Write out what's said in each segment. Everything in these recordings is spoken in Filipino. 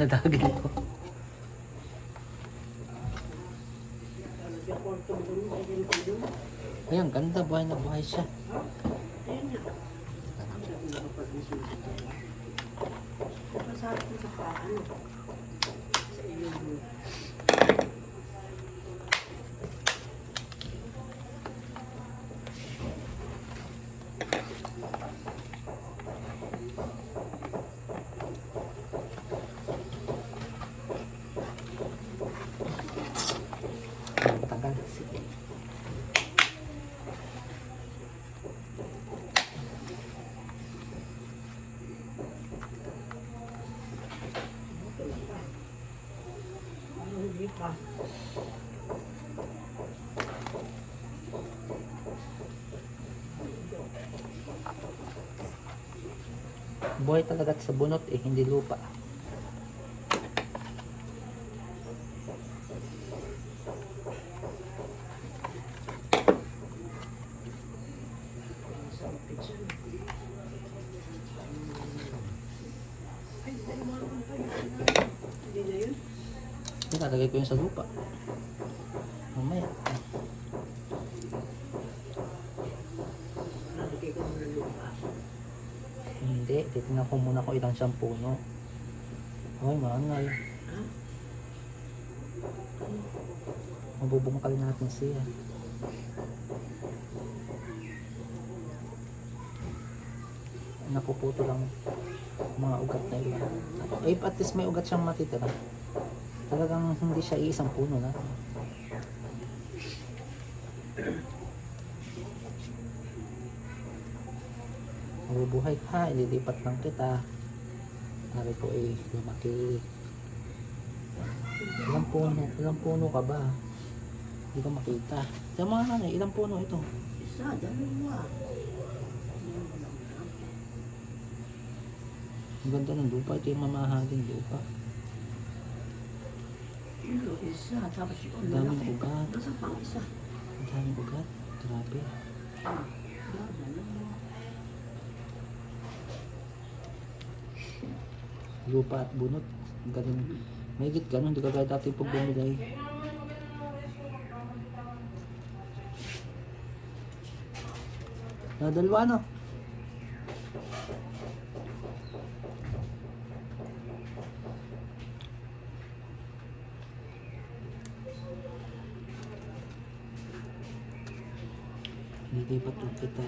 Nadagin ko. Ayan, ganda. Buhay na buhay siya. Tagal. Sige. Buhay talaga sa bunot eh, hindi lupa. Ilalagay ko yun sa lupa. Mamaya. Hindi, titignan ko muna kung ilang siyang puno. Ay, maangal. Mabubungkal natin siya. Napuputo lang mga ugat na iba. Eh, at least may ugat siyang matitira. Talagang hindi siya isang puno na. Mabubuhay ka, ililipat lang kita. Sabi ko eh, lumaki. Ilang puno ka ba? Hindi ko makita. Sa mga nanay, ilang puno ito? Isa, dalawa. Ang ganda ng lupa. Ito yung mamahaling lupa. Ilo, isa. Tapos Ang yung daming lalaki. ugat. Nasa pang isa. Ang daming ugat. Grabe. Lupa at bunot. Ang galing. Mahigit ganun. Hindi ka gaya dati pag bumilay. Dalawa no? Lilipat lang kita.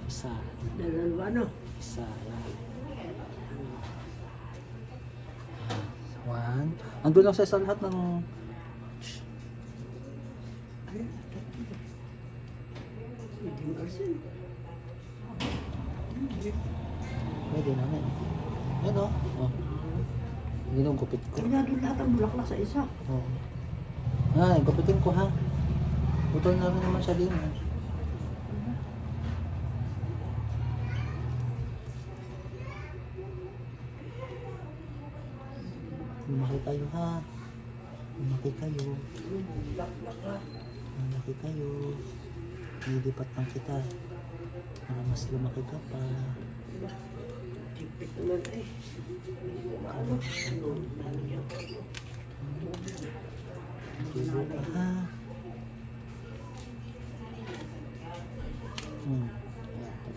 Isa. Dalawa, no? Isa. One. Andun lang sa lahat ng... Hindi mo arsin. Pwede naman. Yan o. Oh. Hindi nung gupit ko. Kaya doon lahat ang bulaklak sa isa. Oh. Ay, gupitin ko ha. Putol na rin naman siya din. Lumaki kayo ha. Lumaki kayo. Lumaki kayo. Nilipat lang kita. Para mas lumaki ka pa. Tipik naman eh. Ano? Tubo ka ha.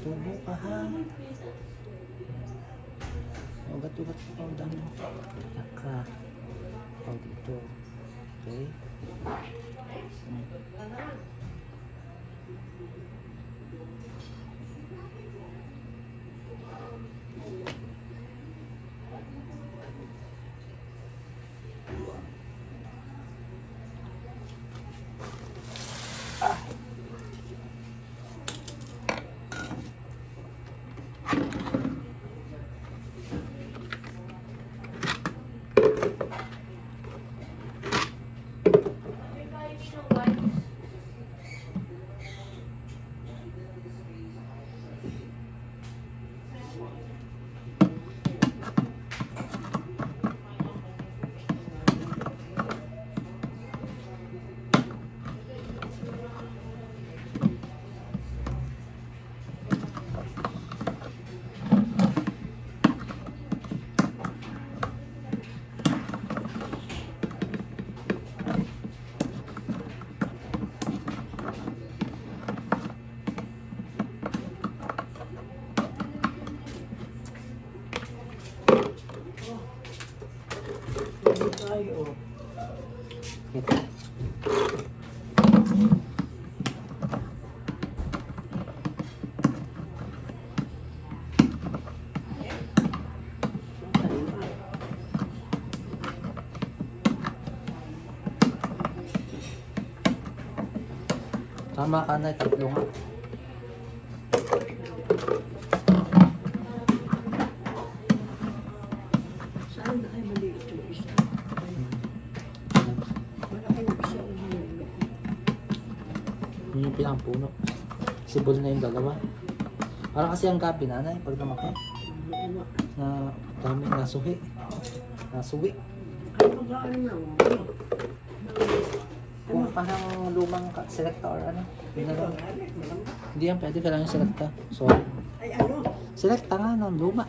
Tubo ka ha. Ugat-ugat ka pa. Dami. Naka. Pag dito. Okay. Hindi tayo. Ito. Tayo ba? Tama ka na, tatlo nga. Saan na kayo maliit yung isa? Malaki yung isa o yung Yun yung pinakapuno. Sibol na yung dalawa. Para kasi ang gabi nanay, pag lumaki, ano? na dami nasuhi. Nasuwi. Kahit pag-ano lang. Kung parang lumang selecta or ano. Yun na lang. Hindi yan pwede, kailangan yung selecta. So, Ay ano? selecta nga ng luma.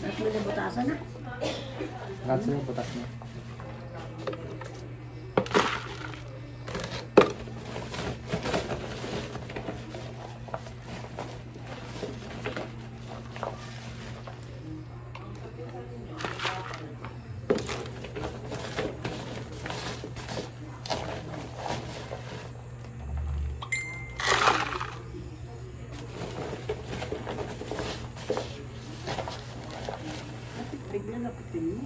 At may nabutasan na. Lahat sila yung butas mo. Bigla napitin mo.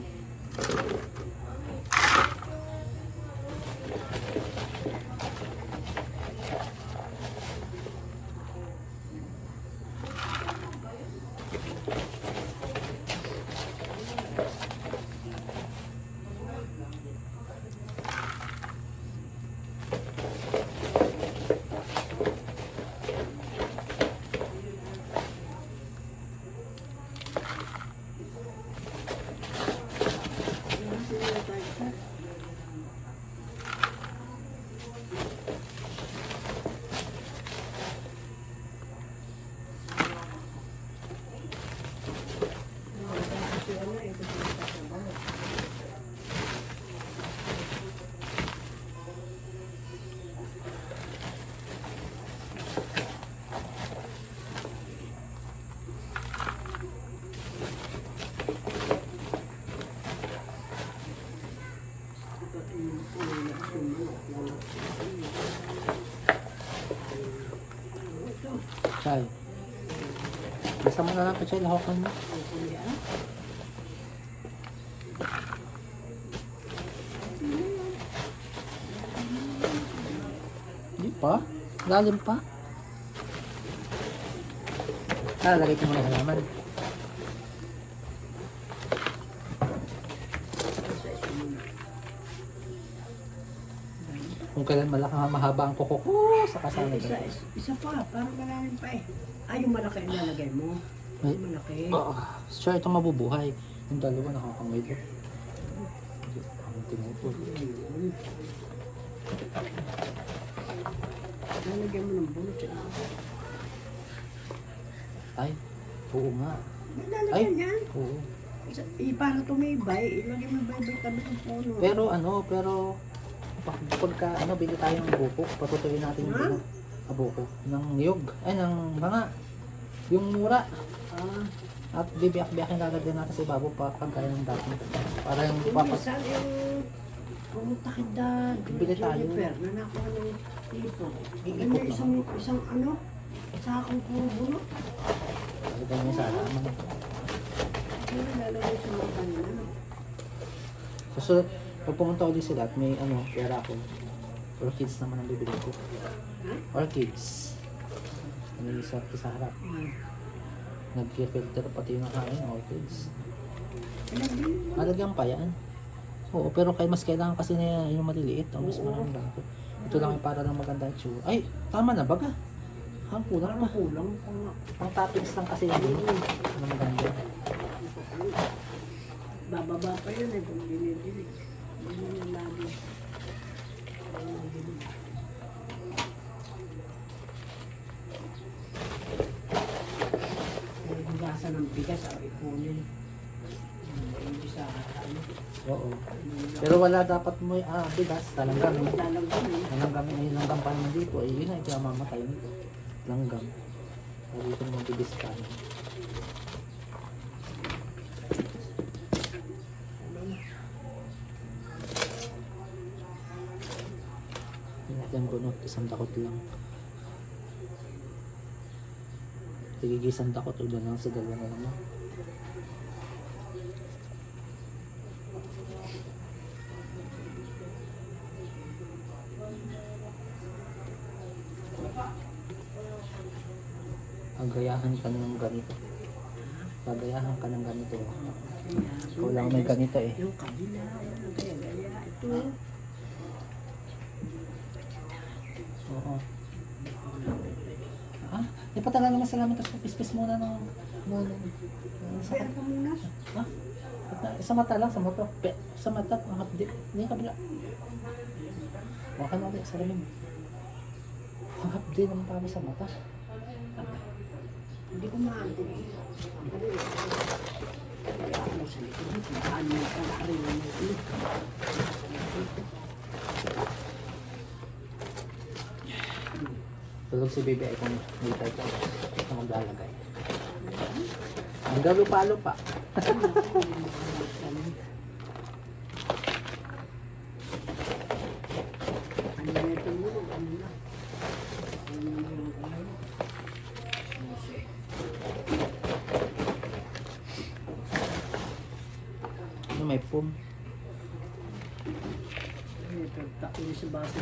Chay. Basta mo na lang pa, Chay. Lahokan mo. Hindi pa. Lalim pa. Lagay ko muna sa halaman. Kung kailan mahaba ang kuko ko sa kasama. Isa pa, parang malalim pa eh. Ay, yung malaki ang lalagay mo. Ay. Yung malaki. Sure, itong mabubuhay. Yung dalawa nakakangwid. Ang tinupol. Lalagyan mo ng bunot. Ay, oo nga. Lalagyan yan. Oo. Para tumibay, ilagay mo bay tabi ng puno. Pero, pagka bili tayo ng buko, patutuloy natin yung buko. Ng niyog. Ay, ng hanga. Yung mura. At bibiyak-biyakin lalagyan natin sa ibabaw pa pagkaya ng dati. Para yung Minsan yung pumunta kita, Bili tayo. Jennifer, na nakuha ng tipo. Iikot May naman. isang sakong puro bunot. Lalagyan niya sa alaman. Ano lalagay sa mga kanina? So, pag pumunta ulit sila at may pera ako, orchids naman ang bibili ko. Orchids. Ano yung sa harap. Nag-filter pati yung nakain, orchids. Malagyan pa yan. Oo, pero mas kailangan kasi na yung maliliit. Mas maraming bako. Ito lang ay para lang maganda yung tsura. Ay, tama na baga. Ang kulang pa. Kulang. Ang toppings lang kasi yun. Ano maganda. Bababa pa yun eh, kung dinidilig. Hindi mo lagi. Hugasan ng bigas, ipunin. Hindi sa Oo. Pero wala dapat mo bigas. Talanggam. Lalagyan eh. Langgam pa naman dito. Eh, yun ay kaya mamatay nito. Langgam. Sabi dito naman bibis ka. Yung bunot, isang dakot lang. Tigig isang dakot o doon lang sa dalawa na naman. Gagayahan ka ng ganito. Gagayahan ka ng ganito. Ikaw lang may ganito eh. Yung kabila, yung gaya-gaya. Ito. Oo. Ipatagal naman salamat tapos pispis muna ng Kaya ka muna. sa mata lang, sa mata. Sa mata, ang hapdi. Hindi yung kabila. Waka na ulit sa rin. Ang hapdi naman para sa mata. Hindi ko mahanti. Kaya ako sa likod. Paano mo ka nakarin mo? Tulog si baby ay kung may tayo ko na maglalagay. Ang galupa-lupa. Ano na ito mo? Ano na? Ano na yung kamay? Ano may pum? Ito, takot sa baso.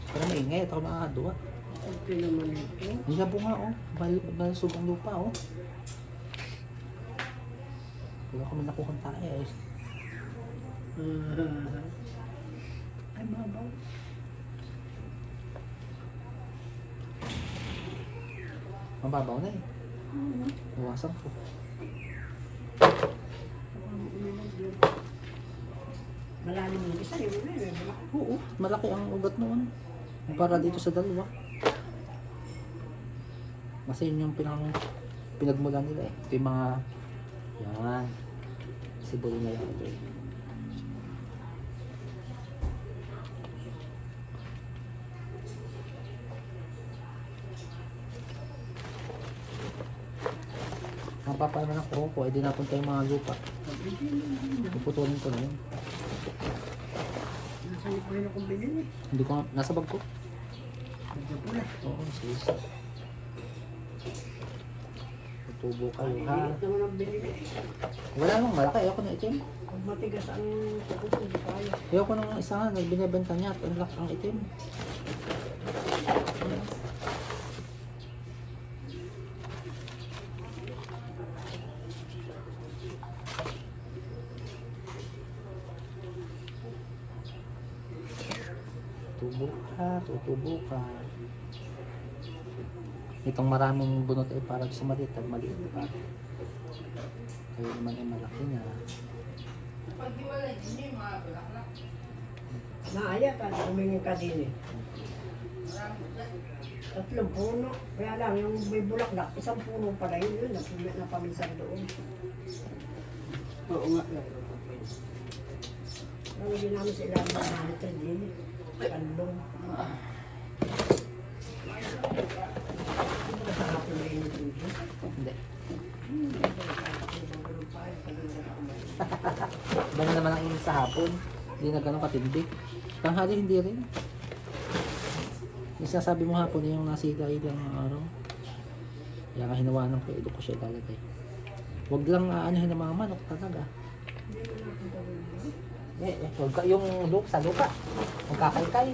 Pero maingay, ito ako nakakaduwa. Okay naman ito. Ang labo nga oh. Balusog ang lupa oh. Wala kami nakuhang tae eh. Ay, mabaw. Mababaw na eh. Iwasan ko. Malalim yung isa, yun na yun. Oo, malaki ang ugat noon. Para dito sa dalawa. Kasi yun yung pinagmulan nila eh. Ito yung mga yan. Sibol na yan ito eh. Ang papaano ng kuko ay dinapunta yung mga lupa. Puputulin ko na yun. Nasa ko yun akong bilhin eh. Hindi ko nasa bag ko. Medyo pula. Oo, sis. Tubo kayo ha. Hindi naman ang bilhin eh. Wala nang malaki. Ayoko na itim. Pag matigas ang sagot, hindi kaya. Ayoko nang isa nga. Binibenta niya at ang itim. tutubo ka. Itong maraming bunot ay parang sumalit at maliit pa. Kaya naman ay malaki na. Naaya ka, tumingin ka din eh. 3 puno. Kaya lang, yung may bulaklak, 1 puno pala yun, napaminsan doon. Oo nga. Ang hindi namin sa ilalim ng monitor din. Kalong. Nakakapin na yun yung tubig. Hindi. Bala naman ang init sa hapon. Hindi na ganun katindi. Tanghali hindi rin. Yung sinasabi mo hapon yung nasila ilang araw. Kaya nga hinawaan ko, ito ko siya ilalagay. Huwag lang aanuhin ng mga manok talaga. Huwag ka, yung sa lupa. Magkakalkay.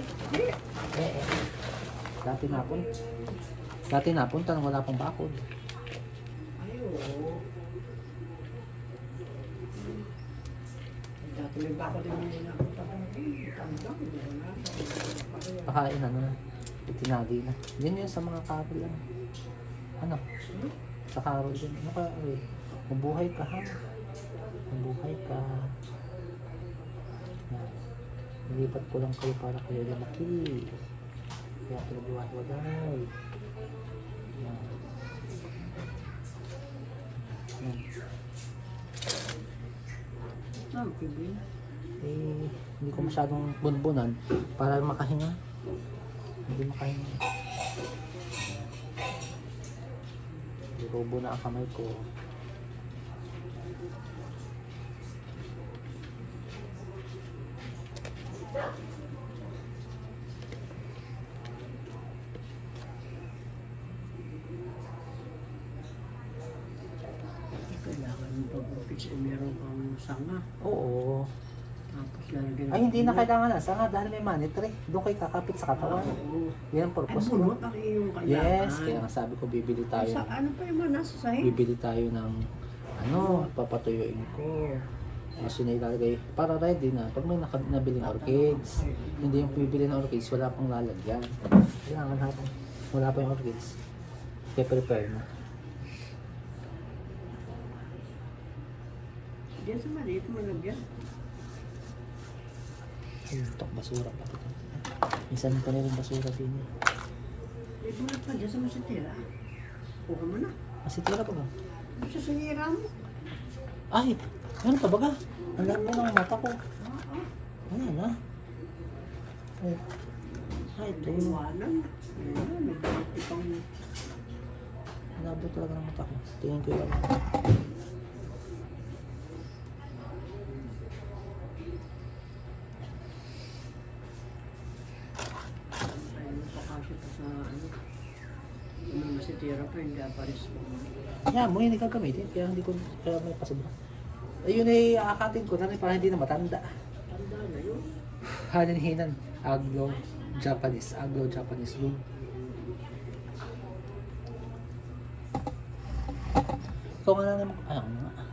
Dati napon, tanong wala pang bakod. Ay, oo. Dati may bako din yung napunta ko. Tandang, Pakain na. Itinali na. Yun yun sa mga karol lang. Ano? Sa karol din. Ano ka? Mabuhay ka ha. Mabuhay ka. Yan. Nilipat ko lang kayo para kayo lumaki. Kaya pinagbuhat-waday. Yan. Yan. Hindi ko masyadong bunbunan para makahinga. Hindi makahinga. Irobo na ang kamay ko. Kailangan mo pag-upis kung meron kang sanga. Oo. Tapos lalagyan Ay, hindi na kailangan na. Sanga dahil may monitor eh. Doon kayo kakapit sa katawan. Oo. Yan ang Ay, purpose ko. bunot ang iyong kailangan. Yes, kaya nga sabi ko bibili tayo. Sa, ano pa yung mga nasa sahig? Bibili tayo ng papatuyuin ko. Mas yun na ilalagay para ready na. Pag may nabiling orchids, hindi yung bibili ng orchids, wala pang lalagyan. Kailangan habang wala pa yung orchids, kaya prepare na. Diyan sa maliit mo lagyan. Ayun, tok basura pa ito. Minsan pa rin basura din eh. May bulat pa dyan sa masitira. Kuha mo na. Masitira pa ba? Sa sinira mo. Ay! Ano pa baga? Ang lahat mo ng mata ko. Oo. Ano na? Oh. Ay, ito. Iwanan. Ayun, may bulat pang... Nabot talaga ng mata ko. Tingnan ko lang. Ayun, pakasya pa sa ano. Ano masitira pa, hindi aparis mo. Yeah, mo yun gagamitin. Kaya hindi ko, kaya may pasobra. Ayun ay aakatin ko na rin para hindi na matanda. Tanda na yun. Hanin-hinan. Aglo Japanese room. Ikaw nga na naman. Ay, ako nga.